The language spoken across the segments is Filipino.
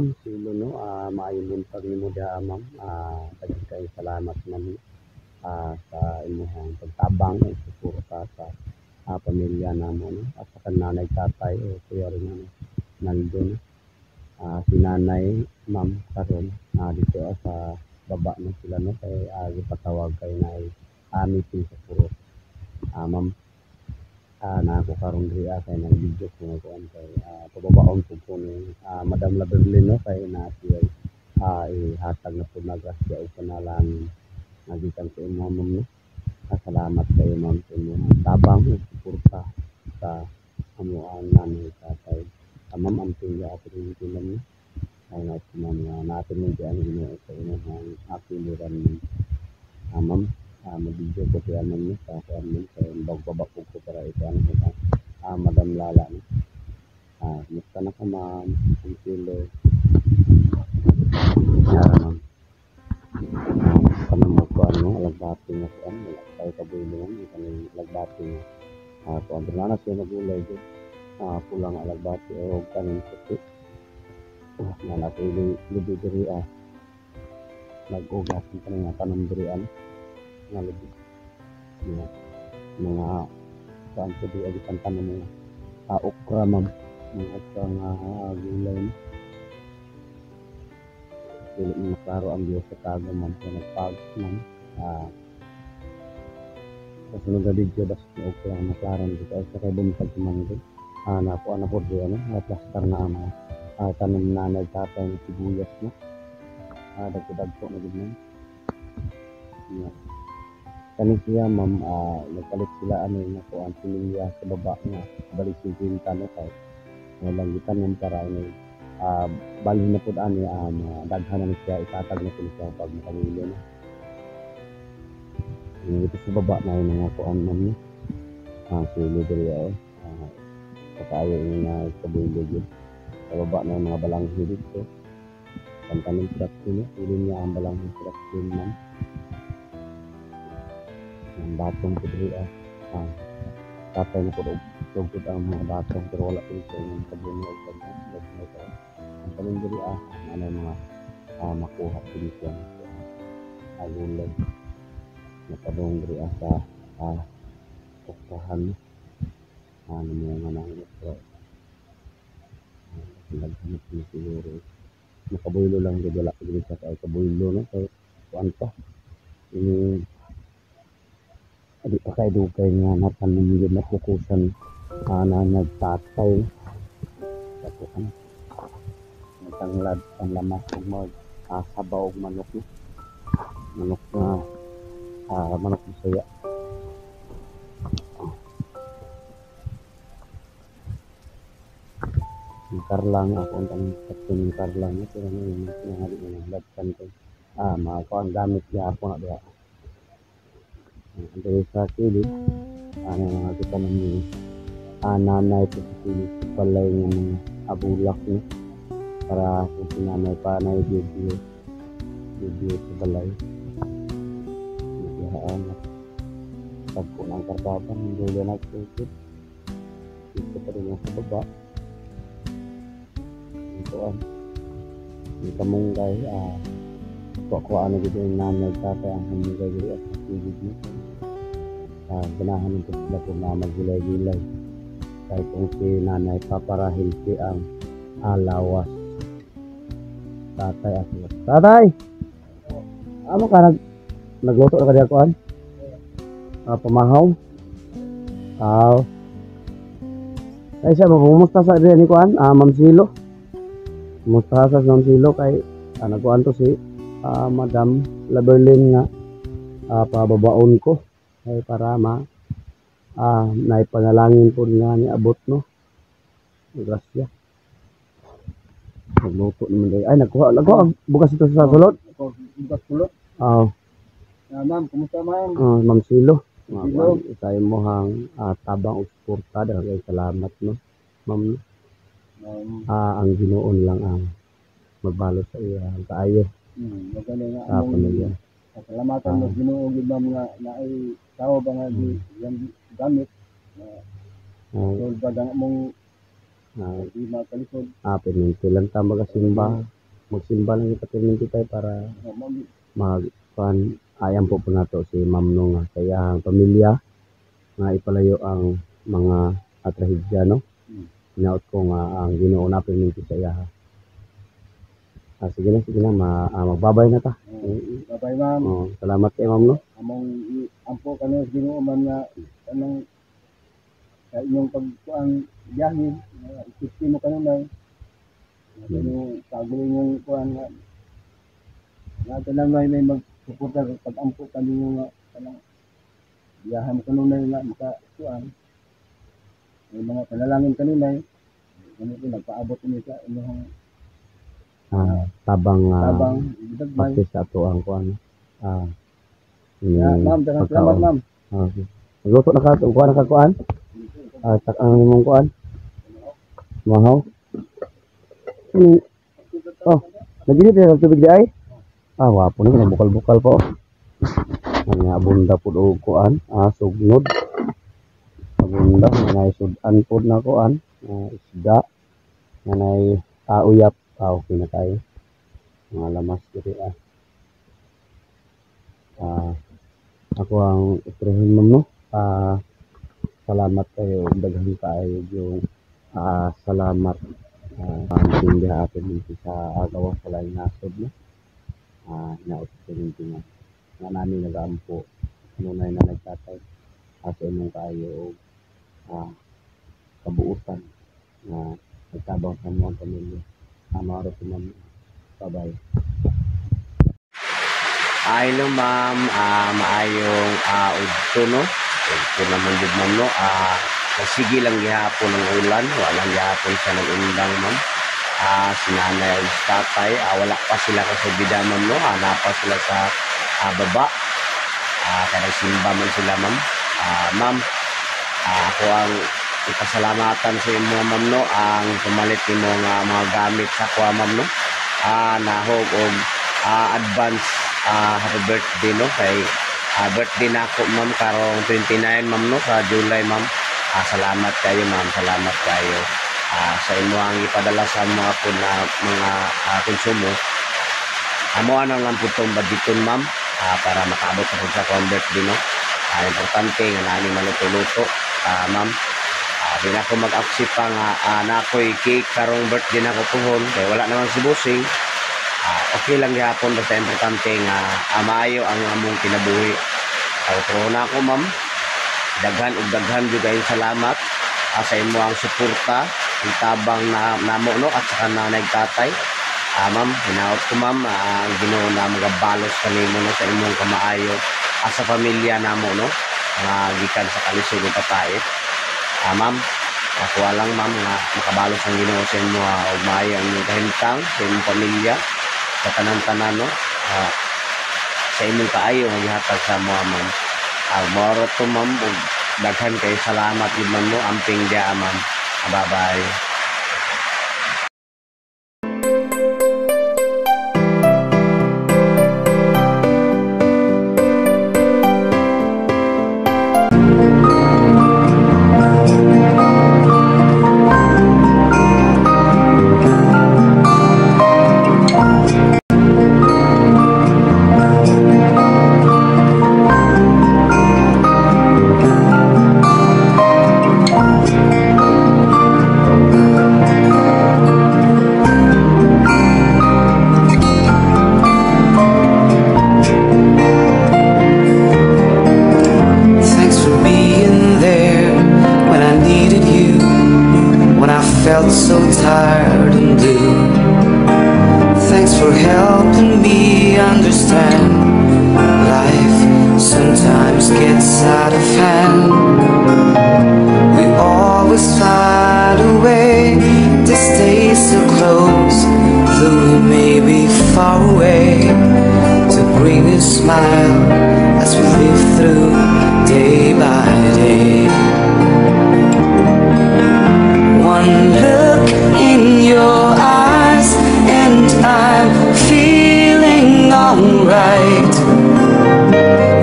ma'am silo no maayong buntag nimo diha ma'am daghan kay salamat ma'am sa imong pagtabang ug suporta sa pamilya namo no at sa kananay tatay o kuya rin ano nandun si nanay ma'am karon dito sa baba na sila no kay gipatawag kay na meeting sa puro ma'am na ako karon diri kay nag-video ko nga kuan kay pababaon ko po ni Madam Laberlin no kay na siya ihatag na po na grasya o panalangin nagikan sa inyo ma'am no. Salamat kayo ma'am sa inyong tabang ug suporta sa amuan nanay tatay. Ma'am ang tingya at rin ma'am no. Ay na si ma'am natin yung diyan Ginoo sa inyong apiliran ma'am. Mag-video ko siya ma'am no sa kuan ma'am sa bagbaba ko para ito ano sa Madam Lala no. Musta na ka ma'am? Ang silo. Ma'am. Kanang mo kuan no alagbati nga kuan wala tayo kabulungan kanang alagbati kuan na siya nagulay jud pulang alagbati o kanang puti na napili lubi diri nag-ugas ng kanang tanong dirian nga lubi mga saan ko di agitan tanong mga okra ma'am mga okra nga gulay no dili mo klaro ang Diyos sa tago ma'am kaya nagpag ma'am sa sunod na video basta na okra na klaro dito ay sa kay buntag tumangin nakuha na po dito plaster na ang tanom na nagtatay ng sibuyas no dagdag-dagpo na gud ma'am kani siya ma'am nagpalit sila nga po ang similya sa baba nga balik 50 no kay nalangitan ng para bali na po ani daghan na siya itatag na po siya pag makawili na ito sa baba na yung mga kuan ma'am no sili diri patayo yung kabulo yun sa baba na yung mga balanghi dito kantanin truck no pili niya ang balanghi truck din ma'am ang batong po diri tatay na po tugtog ang mga batong pero wala po ito yung kabulo ang tanin diri ano mga makuha dito ang gulay nakadong diri sa oktahan ano mo nga nang ito naghanap na siguro nakabuylo lang dito wala ko dito sa kabuylo no kay kuan pa ini adi pa kay dugay nga natanom yun na kukusan na nagtatay tapos tanglad ang lamas ug mag sabaw og manok no manok na manok Bisaya karlang ako ang kapten karlang ito na yung nangyari ng lagpan ko mga ang gamit niya ako na diya dahil sa kilid mga kita namin nanay po sa kilid palay ng mga abulak no para kung sinanay pa na video sa balay nagihaan at tagpo ng kartapan hindi na nagsusip dito pa rin sa baba ito yung kamunggay kuha na dito yung nanay tatay ang kamunggay dito at masigid mo ganahan nito sila po na magulay-gulay kahit kung si nanay paparahil si ang alawas tatay ako tatay amo ka nagluto na ka diya kuan pamahaw ay siya magumusta sa diya ni kuan Ma'am Silo kumusta sa Ma'am Silo kay nagkuan to si Madam Laberlin nga pababaon ko ay para naipanalangin po nga ni abot no grasya nagluto naman day ay nagkuha bukas ito sa sulod bukas sulod ma'am kumusta ma'am Ma'am Silo tayo mo hang tabang usporta dahil salamat no ma'am ang Ginoon lang ang magbalo sa iya kaayo maganda nga pamilya salamatan mo Ginoo gid ma'am nga naay tao ba nga yang gamit so badang mong Di makalisod. Perminti lang ta magasimba. Magsimba lang kita perminti tayo para magpan ayam po po nato si Ma'am no nga kaya ang pamilya nga ipalayo ang mga atrahidya no. Hinaut ko nga ang Ginoo na perminti sa iya. Sige na magbabay na ta. Babay ma'am. Salamat kay Ma'am no. Among ampo kano Ginoo man nga kanang sa inyong pagkuan biyahe, isipin mo kanunay. Yung pagulong yung kuan nga kanang may magsuporta pag-ampo kanino nga kanang biyahe mo kanunay nga makakuan. May mga panalangin kanunay. Ganito nagpaabot ni sa inyong tabang dagbay. pati sa ato ang kuan. Ma'am, salamat ma'am. Luto na ka kuan ka kuan. Tak ang imong kuan. Mahaw. Naginit na tubig di ay. Wapo na bukal-bukal po. Ang abunda pud og kuan, sugnod. Abunda nga sudan pud na kuan, isda. Nanay uyap, okay na tayo. Mga lamas diri ako ang iprehin mo no. Salamat kayo, daghan kayo yung salamat ang atin dito sa agaw sa lain nasod no. Naopportunity nga namin nag-aampo nunay na nagtatay sa inyong kayo kabuutan na nagtabang sa mga pamilya. Maro po ma'am. Bye-bye. Hello ma'am, maayong udto no. Udto naman jud ma'am no. Sige lang gihapon ng ulan, walang gihapon sa nag-undang ma'am. Si nanay o tatay, wala pa sila kasubida ma'am no. Napa sila sa baba. Kaya nagsimba man sila ma'am. Ma'am, ako ang ipasalamatan sa imo ma'am no. Ang pumalit ni mga gamit sa kuha ma'am no. Nahog og advance happy birthday no. Kay birthday na ako ma'am karong 29 ma'am no sa July ma'am. Salamat kayo ma'am, salamat kayo sa imo ang ipadala sa mga po na mga konsumo. Amo ano lang po itong budgeton ma'am para makaabot na po sa birthday no. Importante nga nani maluto-luto ma'am. Di na ako mag-accept pa nga na ako'y cake karong birthday na ko tuhon kaya wala naman si Busing. Okay lang gihapon basta importante nga maayo ang among kinabuhi. Pero na ako ma'am, daghan ug daghan jud kayong salamat sa imo ang suporta ang tabang na namo no at saka na nagtatay. Ma'am, hinaot ko ma'am ang Ginoo na magabalos kanimo no sa imong kamaayo sa pamilya namo no nga gikan sa kalisod ug patait. Ma'am, ako lang ma'am nga makabalos ang Ginoo sa imo ug maayo ang inyong kahimtang sa imong pamilya sa tanan-tanan no. Sa imong kaayo nga gihatag sa mo ma'am. Moro to ma'am ug daghan kay salamat gid man mo amping dia ma'am. Bye-bye. Felt so tired and blue. Thanks for helping me understand life sometimes gets out of hand. We always find a way to stay so close, though we may be far away, to bring a smile as we live through day by day. One look in your eyes and I'm feeling alright.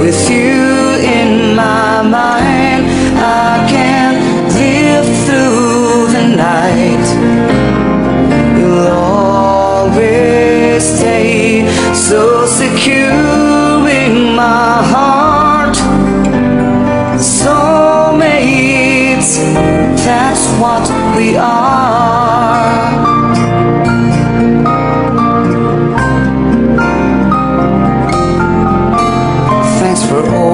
With you in my mind, I can live through the night. so secure in my heart. Soulmates, that's what we are. Thanks for all